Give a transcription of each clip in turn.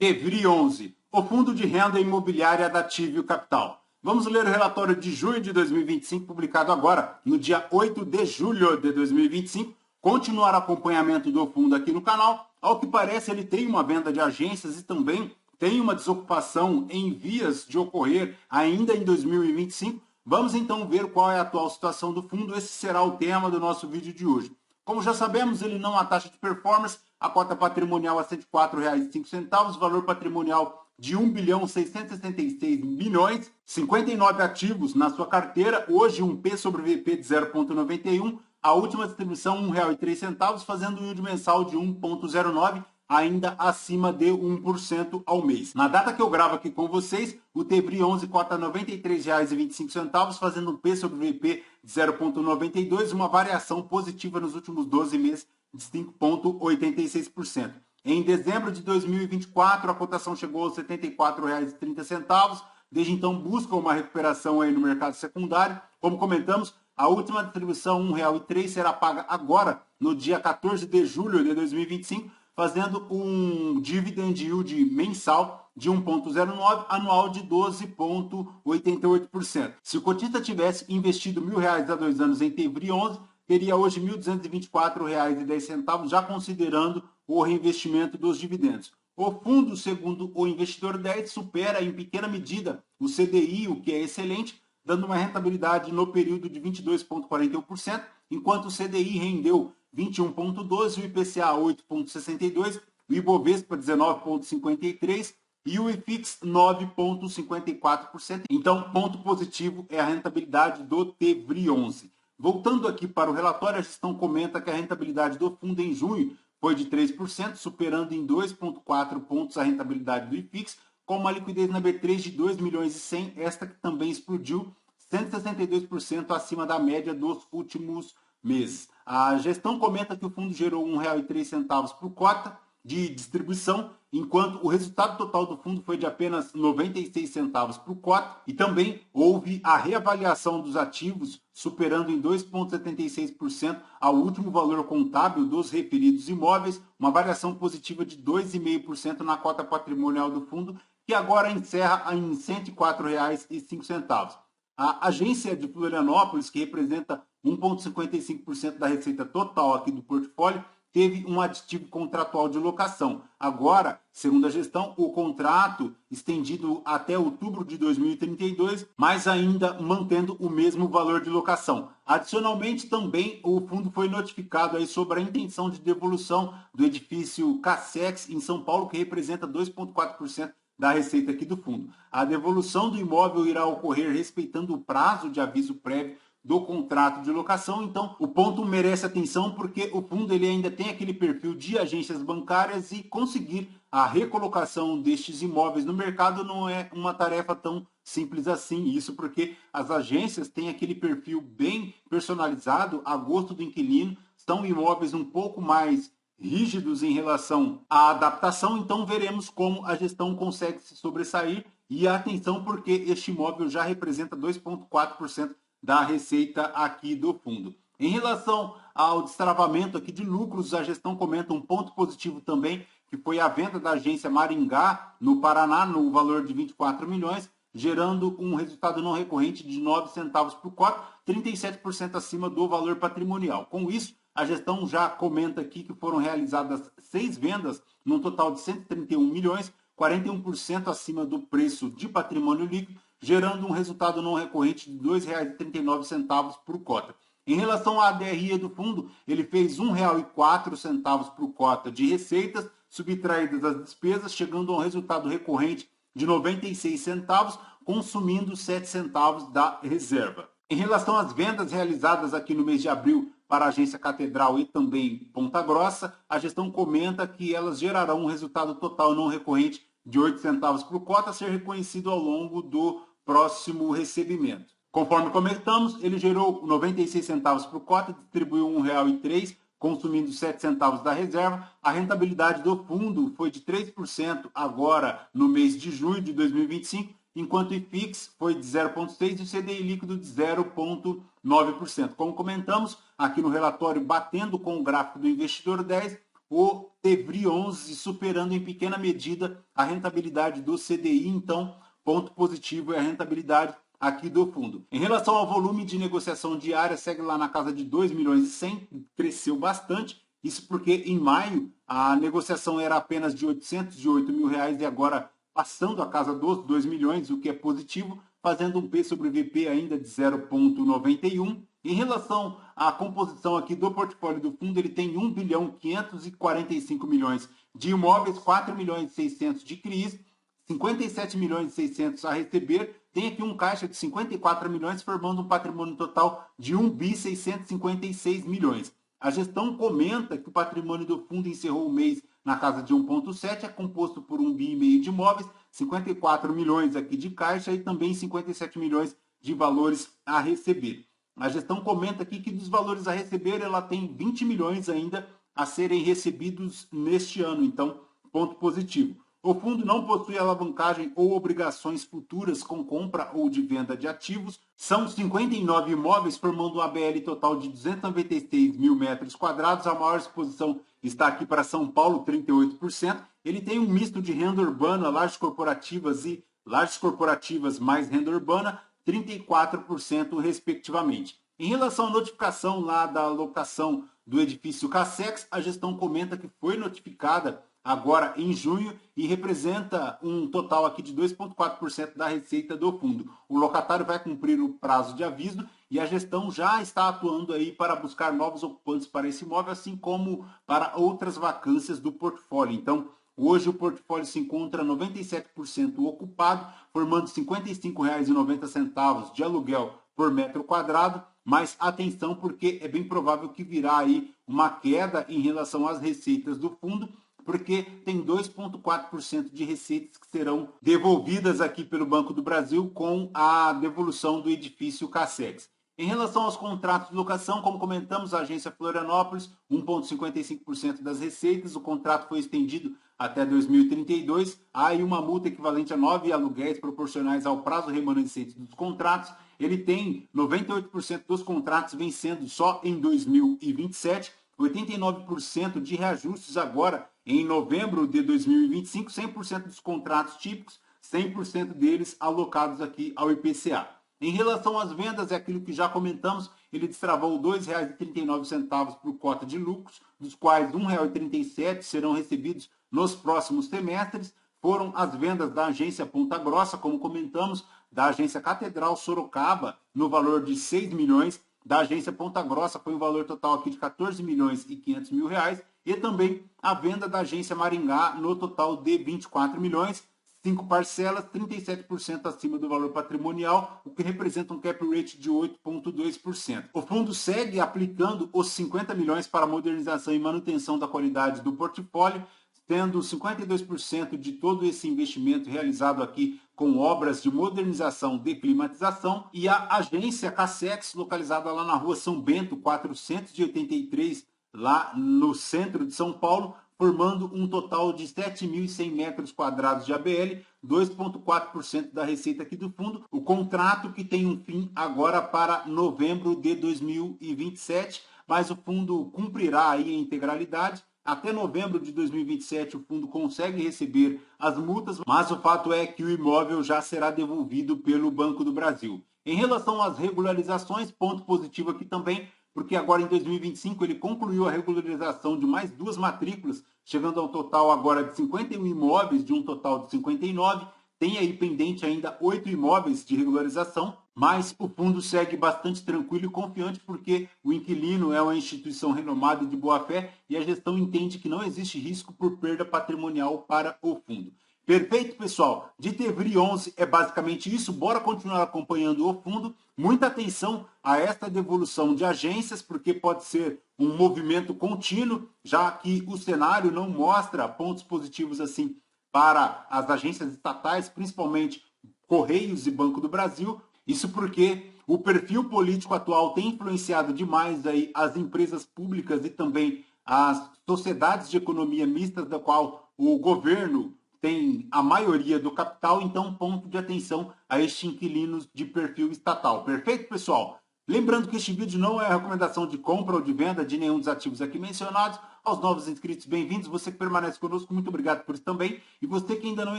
TEVRI11, o Fundo de Renda Imobiliária da Ativio Capital. Vamos ler o relatório de junho de 2025, publicado agora, no dia 8 de julho de 2025. Continuar acompanhamento do fundo aqui no canal. Ao que parece, ele tem uma venda de agências e também tem uma desocupação em vias de ocorrer ainda em 2025. Vamos então ver qual é a atual situação do fundo. Esse será o tema do nosso vídeo de hoje. Como já sabemos, ele não há taxa de performance, a cota patrimonial a R$ 104,05, valor patrimonial de 1.666 bilhões, 59 ativos na sua carteira, hoje um P sobre VP de 0,91, a última distribuição R$ 1,03, fazendo um yield mensal de 1,09, ainda acima de 1% ao mês. Na data que eu gravo aqui com vocês, o TEVRI11 cota R$ 93,25, fazendo um P sobre VP de 0,92, uma variação positiva nos últimos 12 meses de 5,86%. Em dezembro de 2024, a cotação chegou aos R$ 74,30. Desde então, busca uma recuperação aí no mercado secundário. Como comentamos, a última distribuição, R$ 1,03, será paga agora, no dia 14 de julho de 2025, fazendo um dividend yield mensal de 1,09, anual de 12,88%. Se o cotista tivesse investido R$ 1.000 há 2 anos em TEVRI11, teria hoje R$ 1.224,10, já considerando o reinvestimento dos dividendos. O fundo, segundo o investidor 10, supera em pequena medida o CDI, o que é excelente, dando uma rentabilidade no período de 22,41%, enquanto o CDI rendeu 21,12%, o IPCA 8,62%, o Ibovespa 19,53% e o IFIX 9,54%. Então, ponto positivo é a rentabilidade do TEVRI11. Voltando aqui para o relatório, a gestão comenta que a rentabilidade do fundo em junho foi de 3%, superando em 2,4 pontos a rentabilidade do IFIX, com uma liquidez na B3 de 2 milhões e 100, esta que também explodiu 162% acima da média dos últimos meses. A gestão comenta que o fundo gerou R$ 1,03 por cota de distribuição, enquanto o resultado total do fundo foi de apenas 96 centavos por cota, e também houve a reavaliação dos ativos, superando em 2,76% ao último valor contábil dos referidos imóveis, uma variação positiva de 2,5% na cota patrimonial do fundo, que agora encerra em R$ 104,05. A agência de Florianópolis, que representa 1,55% da receita total aqui do portfólio, teve um aditivo contratual de locação. Agora, segundo a gestão, o contrato estendido até outubro de 2032, mas ainda mantendo o mesmo valor de locação. Adicionalmente, também o fundo foi notificado aí sobre a intenção de devolução do edifício Cassex em São Paulo, que representa 2,4% da receita aqui do fundo. A devolução do imóvel irá ocorrer respeitando o prazo de aviso prévio do contrato de locação. Então, o ponto merece atenção porque o fundo ele ainda tem aquele perfil de agências bancárias e conseguir a recolocação destes imóveis no mercado não é uma tarefa tão simples assim. Isso porque as agências têm aquele perfil bem personalizado a gosto do inquilino, são imóveis um pouco mais rígidos em relação à adaptação, então veremos como a gestão consegue se sobressair. E atenção porque este imóvel já representa 2,4% da receita aqui do fundo. Em relação ao destravamento aqui de lucros, a gestão comenta um ponto positivo também, que foi a venda da agência Maringá, no Paraná, no valor de 24 milhões, gerando um resultado não recorrente de 9 centavos por cota, 37% acima do valor patrimonial. Com isso, a gestão já comenta aqui que foram realizadas 6 vendas, num total de 131 milhões, 41% acima do preço de patrimônio líquido, gerando um resultado não recorrente de R$ 2,39 por cota. Em relação à DRE do fundo, ele fez R$ 1,04 por cota de receitas subtraídas das despesas, chegando a um resultado recorrente de 96 centavos, consumindo 7 centavos da reserva. Em relação às vendas realizadas aqui no mês de abril para a agência Catedral e também Ponta Grossa, a gestão comenta que elas gerarão um resultado total não recorrente de 8 centavos por cota, a ser reconhecido ao longo do próximo recebimento. Conforme comentamos, ele gerou 96 centavos por cota, distribuiu R$ 1,03, consumindo 7 centavos da reserva. A rentabilidade do fundo foi de 3% agora no mês de junho de 2025, enquanto o IFIX foi de 0,6% e o CDI líquido de 0,9%. Como comentamos aqui no relatório, batendo com o gráfico do investidor 10, o TEVRI 11, superando em pequena medida a rentabilidade do CDI, então ponto positivo é a rentabilidade aqui do fundo. Em relação ao volume de negociação diária, segue lá na casa de 2 milhões e 100, cresceu bastante, isso porque em maio a negociação era apenas de 808 mil reais e agora passando a casa dos 2 milhões, o que é positivo, fazendo um P sobre VP ainda de 0,91. Em relação à composição aqui do portfólio do fundo, ele tem 1 bilhão 545 milhões de imóveis, 4 milhões e 600 de CRIs, 57 milhões e 600 a receber, tem aqui um caixa de 54 milhões, formando um patrimônio total de 1 bi 656 milhões. A gestão comenta que o patrimônio do fundo encerrou o mês na casa de 1,7, é composto por 1,5 bi de imóveis, 54 milhões aqui de caixa e também 57 milhões de valores a receber. A gestão comenta aqui que dos valores a receber, ela tem 20 milhões ainda a serem recebidos neste ano, então, ponto positivo. O fundo não possui alavancagem ou obrigações futuras com compra ou de venda de ativos. São 59 imóveis, formando um ABL total de 296 mil metros quadrados. A maior exposição está aqui para São Paulo, 38%. Ele tem um misto de renda urbana, lajes corporativas e lajes corporativas mais renda urbana, 34% respectivamente. Em relação à notificação lá da locação do edifício Cassex, a gestão comenta que foi notificada agora em junho e representa um total aqui de 2,4% da receita do fundo. O locatário vai cumprir o prazo de aviso e a gestão já está atuando aí para buscar novos ocupantes para esse imóvel, assim como para outras vacâncias do portfólio. Então, hoje o portfólio se encontra 97% ocupado, formando R$ 55,90 de aluguel por metro quadrado, mas atenção porque é bem provável que virá aí uma queda em relação às receitas do fundo, porque tem 2,4% de receitas que serão devolvidas aqui pelo Banco do Brasil com a devolução do edifício Cassex. Em relação aos contratos de locação, como comentamos, a agência Florianópolis, 1,55% das receitas, o contrato foi estendido até 2032, há aí uma multa equivalente a 9 aluguéis proporcionais ao prazo remanescente dos contratos. Ele tem 98% dos contratos vencendo só em 2027, 89% de reajustes agora em novembro de 2025, 100% dos contratos típicos, 100% deles alocados aqui ao IPCA. Em relação às vendas, é aquilo que já comentamos, ele destravou R$ 2,39 por cota de lucros, dos quais R$ 1,37 serão recebidos nos próximos semestres. Foram as vendas da agência Ponta Grossa, como comentamos, da agência Catedral Sorocaba, no valor de 6 milhões, da agência Ponta Grossa foi um valor total aqui de 14 milhões e 500 mil reais, e também a venda da agência Maringá no total de 24 milhões, 5 parcelas, 37% acima do valor patrimonial, o que representa um cap rate de 8,2%. O fundo segue aplicando os 50 milhões para modernização e manutenção da qualidade do portfólio, tendo 52% de todo esse investimento realizado aqui com obras de modernização de climatização, e a agência Cassex, localizada lá na rua São Bento, 483, lá no centro de São Paulo, formando um total de 7.100 metros quadrados de ABL, 2,4% da receita aqui do fundo. O contrato que tem um fim agora para novembro de 2027, mas o fundo cumprirá aí a integralidade. Até novembro de 2027 o fundo consegue receber as multas, mas o fato é que o imóvel já será devolvido pelo Banco do Brasil. Em relação às regularizações, ponto positivo aqui também, porque agora em 2025 ele concluiu a regularização de mais 2 matrículas, chegando ao total agora de 51 imóveis, de um total de 59. Tem aí pendente ainda 8 imóveis de regularização, mas o fundo segue bastante tranquilo e confiante porque o inquilino é uma instituição renomada e de boa-fé e a gestão entende que não existe risco por perda patrimonial para o fundo. Perfeito, pessoal? De TEVRI 11 é basicamente isso. Bora continuar acompanhando o fundo. Muita atenção a esta devolução de agências, porque pode ser um movimento contínuo, já que o cenário não mostra pontos positivos assim para as agências estatais, principalmente Correios e Banco do Brasil. Isso porque o perfil político atual tem influenciado demais aí as empresas públicas e também as sociedades de economia mista, da qual o governo tem a maioria do capital, então ponto de atenção a estes inquilinos de perfil estatal. Perfeito, pessoal? Lembrando que este vídeo não é recomendação de compra ou de venda de nenhum dos ativos aqui mencionados. Aos novos inscritos, bem-vindos. Você que permanece conosco, muito obrigado por isso também. E você que ainda não é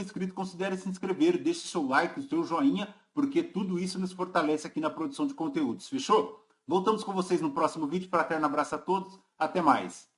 inscrito, considere se inscrever, deixe seu like, o seu joinha, porque tudo isso nos fortalece aqui na produção de conteúdos. Fechou? Voltamos com vocês no próximo vídeo. Fraterno abraço a todos. Até mais.